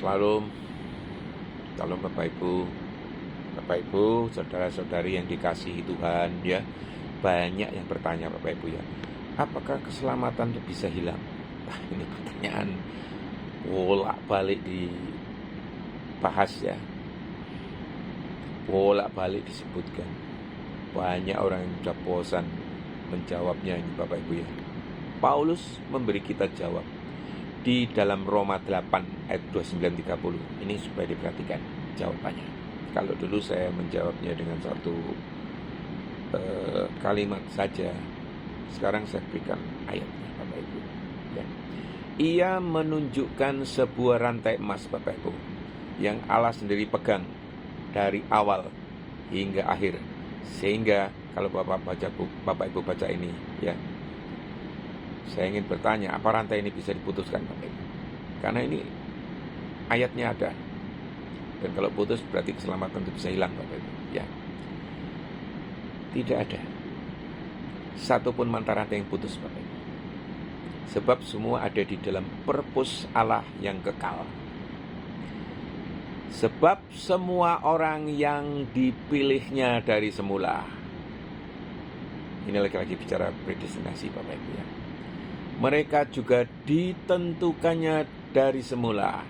Shalom, shalom Bapak Ibu, saudara-saudari yang dikasihi Tuhan ya. Banyak yang bertanya Bapak Ibu ya, apakah keselamatan itu bisa hilang? Nah, ini pertanyaan bolak-balik dibahas ya, bolak-balik disebutkan. Banyak orang yang sudah bosan menjawabnya ini Bapak Ibu ya. Paulus memberi kita jawab di dalam Roma 8 ayat 29-30. Ini supaya diperhatikan jawabannya. Kalau dulu saya menjawabnya dengan satu kalimat saja, sekarang saya berikan ayatnya Bapak Ibu ya. Ia menunjukkan sebuah rantai emas Bapak Ibu, yang Allah sendiri pegang dari awal hingga akhir. Sehingga kalau Bapak Ibu baca ini ya, saya ingin bertanya, apa rantai ini bisa diputuskan Bapak Ibu? Karena ini ayatnya ada. Dan kalau putus berarti keselamatan itu bisa hilang Bapak Ibu ya. Tidak ada satupun mata rantai yang putus Bapak Ibu. Sebab semua ada di dalam purpose Allah yang kekal. Sebab semua orang yang dipilihnya dari semula. Ini lagi-lagi bicara predestinasi Bapak Ibu ya. Mereka juga ditentukannya dari semula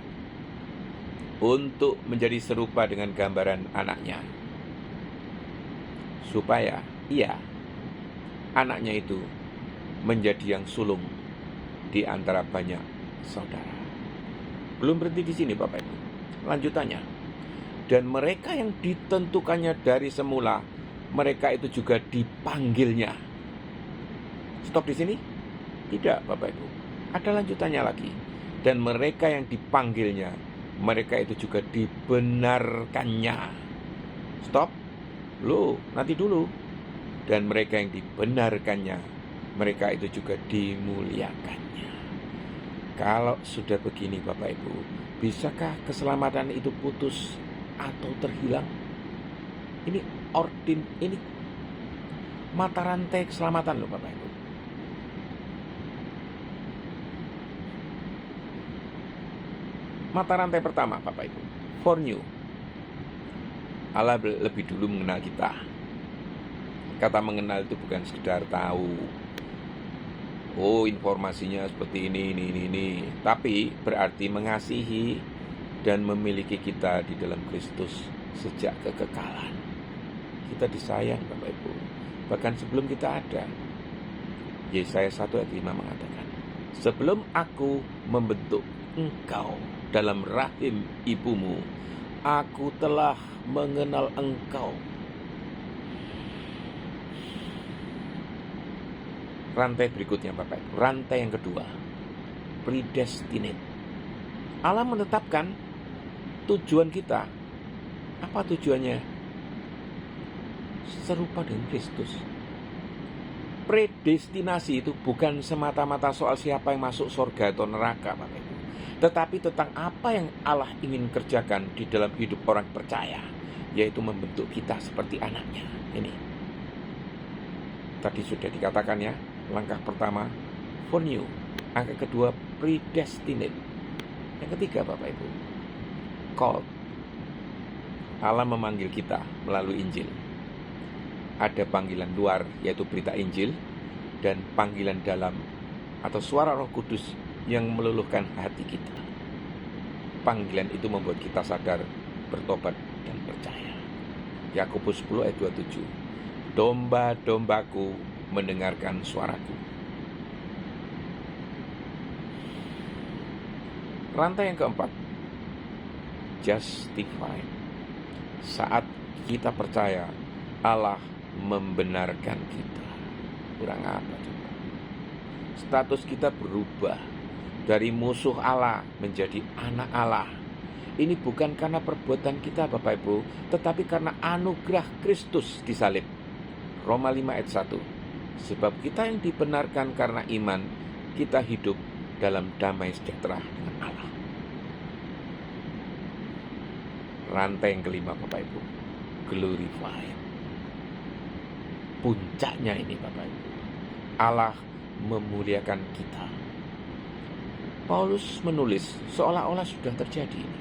untuk menjadi serupa dengan gambaran anaknya, supaya anaknya itu menjadi yang sulung di antara banyak saudara. Belum berhenti di sini Bapak Ibu. Lanjutannya, dan mereka yang ditentukannya dari semula, mereka itu juga dipanggilnya. Stop di sini? Tidak Bapak Ibu, ada lanjutannya lagi. Dan mereka yang dipanggilnya, mereka itu juga dibenarkannya. Stop. Nanti dulu. Dan mereka yang dibenarkannya, mereka itu juga dimuliakannya. Kalau sudah begini Bapak Ibu, bisakah keselamatan itu putus atau terhilang? Ini ini mata rantai keselamatan loh Bapak Ibu. Mata rantai pertama Bapak Ibu, foreknew. Allah lebih dulu mengenal kita. Kata mengenal itu bukan sekedar tahu, oh informasinya seperti ini. Tapi berarti mengasihi dan memiliki kita di dalam Kristus sejak kekekalan. Kita disayang Bapak Ibu, bahkan sebelum kita ada. Yesaya 1 ayat 5 mengatakan, sebelum aku membentuk engkau dalam rahim ibumu, aku telah mengenal engkau. Rantai berikutnya Bapak Ibu, rantai yang kedua, predestinate. Allah menetapkan tujuan kita. Apa tujuannya? Serupa dengan Kristus. Predestinasi itu bukan semata-mata soal siapa yang masuk surga atau neraka Bapak Ibu, tetapi tentang apa yang Allah ingin kerjakan di dalam hidup orang percaya, yaitu membentuk kita seperti anaknya. Ini tadi sudah dikatakan ya. Langkah pertama, foreknew. Angka kedua, predestinate. Yang ketiga Bapak Ibu, called. Allah memanggil kita melalui Injil. Ada panggilan luar, yaitu berita Injil, dan panggilan dalam atau suara Roh Kudus yang meluluhkan hati kita. Panggilan itu membuat kita sadar, bertobat, dan percaya. Yakobus 10 ayat 27. Domba-dombaku mendengarkan suaraku. Rantai yang keempat, justified. Saat kita percaya, Allah membenarkan kita. Kurang apa coba? Status kita berubah dari musuh Allah menjadi anak Allah. Ini bukan karena perbuatan kita Bapak Ibu, tetapi karena anugerah Kristus di salib. Roma 5 ayat 1. Sebab kita yang dibenarkan karena iman, kita hidup dalam damai sejahtera dengan Allah. Rantai yang kelima Bapak Ibu, glorified. Puncaknya ini Bapak Ibu, Allah memuliakan kita. Paulus menulis seolah-olah sudah terjadi ini.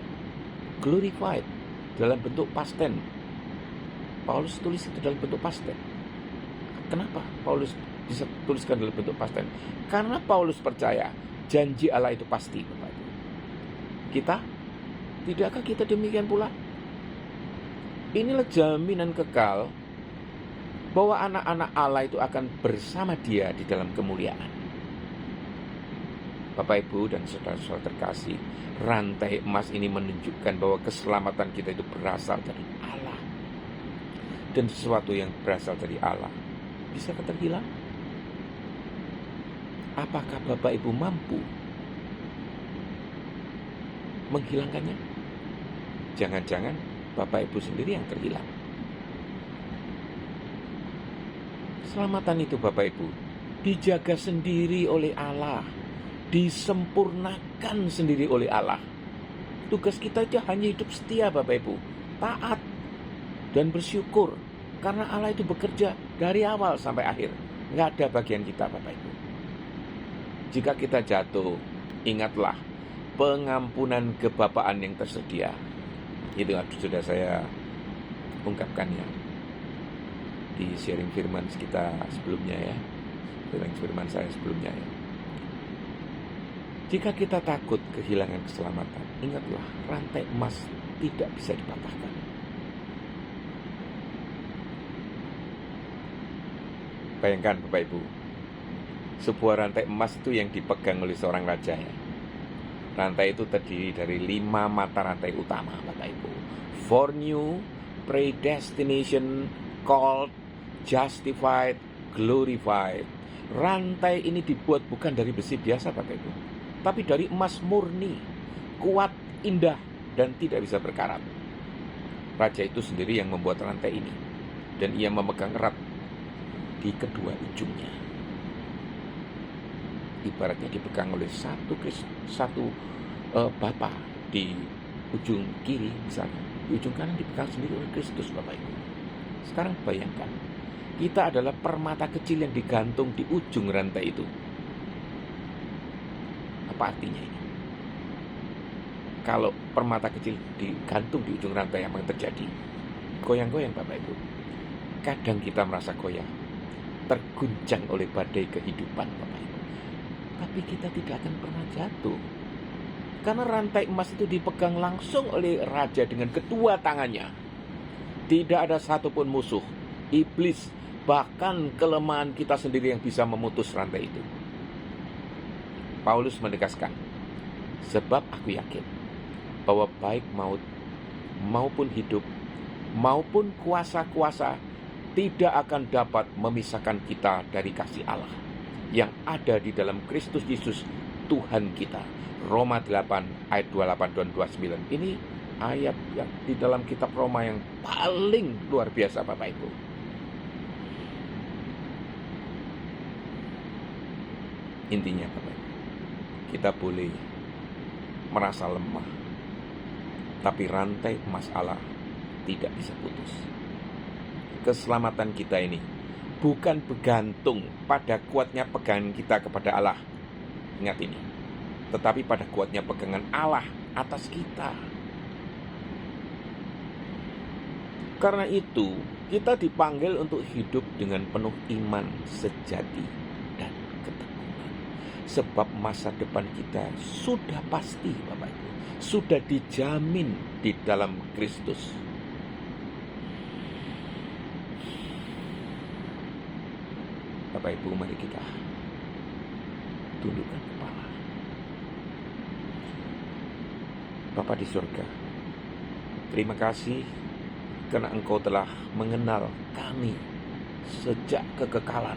Glorified dalam bentuk past tense. Paulus tulis itu dalam bentuk past tense. Kenapa Paulus bisa tuliskan dalam bentuk past tense? Karena Paulus percaya janji Allah itu pasti, Bapak Ibu. Tidakkah kita demikian pula? Inilah jaminan kekal bahwa anak-anak Allah itu akan bersama Dia di dalam kemuliaan. Bapak Ibu dan saudara-saudara terkasih, rantai emas ini menunjukkan bahwa keselamatan kita itu berasal dari Allah. Dan sesuatu yang berasal dari Allah bisa terhilang? Apakah Bapak Ibu mampu menghilangkannya? Jangan-jangan Bapak Ibu sendiri yang terhilang. Keselamatan itu Bapak Ibu dijaga sendiri oleh Allah, disempurnakan sendiri oleh Allah. Tugas kita itu hanya hidup setia Bapak Ibu, taat dan bersyukur, karena Allah itu bekerja dari awal sampai akhir. Nggak ada bagian kita Bapak Ibu. Jika kita jatuh, ingatlah pengampunan kebapaan yang tersedia. Itu sudah saya ungkapkannya di sharing firman kita sebelumnya ya. Sharing firman saya sebelumnya ya. Jika kita takut kehilangan keselamatan, ingatlah rantai emas tidak bisa dipatahkan. Bayangkan Bapak Ibu, sebuah rantai emas itu yang dipegang oleh seorang raja ya. Rantai itu terdiri dari 5 mata rantai utama Bapak Ibu. Foreknew, predestination, called, justified, glorified. Rantai ini dibuat bukan dari besi biasa Bapak Ibu, tapi dari emas murni, kuat, indah, dan tidak bisa berkarat. Raja itu sendiri yang membuat rantai ini, dan ia memegang erat di kedua ujungnya. Ibaratnya dipegang oleh satu bapa di ujung kiri misalnya, di ujung kanan dipegang sendiri oleh Kristus Bapak Ibu. Sekarang bayangkan, kita adalah permata kecil yang digantung di ujung rantai itu. Apa artinya ini? Kalau permata kecil digantung di ujung rantai, apa yang terjadi? Goyang-goyang Bapak Ibu. Kadang kita merasa goyah, terguncang oleh badai kehidupan Bapak Ibu. Tapi kita tidak akan pernah jatuh, karena rantai emas itu dipegang langsung oleh raja dengan kedua tangannya. Tidak ada satupun musuh, iblis, bahkan kelemahan kita sendiri yang bisa memutus rantai itu. Paulus menegaskan, sebab aku yakin bahwa baik maut maupun hidup maupun kuasa-kuasa tidak akan dapat memisahkan kita dari kasih Allah yang ada di dalam Kristus Yesus Tuhan kita. Roma 8 ayat 28 dan 29. Ini ayat yang di dalam kitab Roma yang paling luar biasa Bapak Ibu. Intinya Bapak Ibu, kita boleh merasa lemah, tapi rantai emas Allah tidak bisa putus. Keselamatan kita ini bukan bergantung pada kuatnya pegangan kita kepada Allah. Ingat ini. Tetapi pada kuatnya pegangan Allah atas kita. Karena itu, kita dipanggil untuk hidup dengan penuh iman sejati dan ketekunan. Sebab masa depan kita sudah pasti, Bapak Ibu. Sudah dijamin di dalam Kristus. Bapak Ibu, mari kita tundukkan kepala. Bapa di surga, terima kasih karena Engkau telah mengenal kami sejak kekekalan,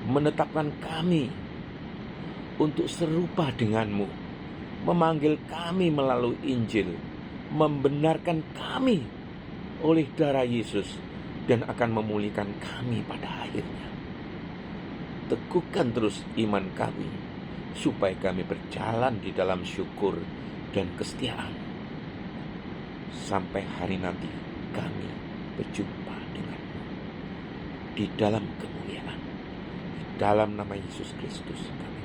menetapkan kami untuk serupa denganmu, memanggil kami melalui Injil, membenarkan kami oleh darah Yesus, dan akan memulihkan kami pada akhirnya. Teguhkan terus iman kami, supaya kami berjalan di dalam syukur dan kesetiaan. Sampai hari nanti kami berjumpa denganmu di dalam kemuliaan. Di dalam nama Yesus Kristus kami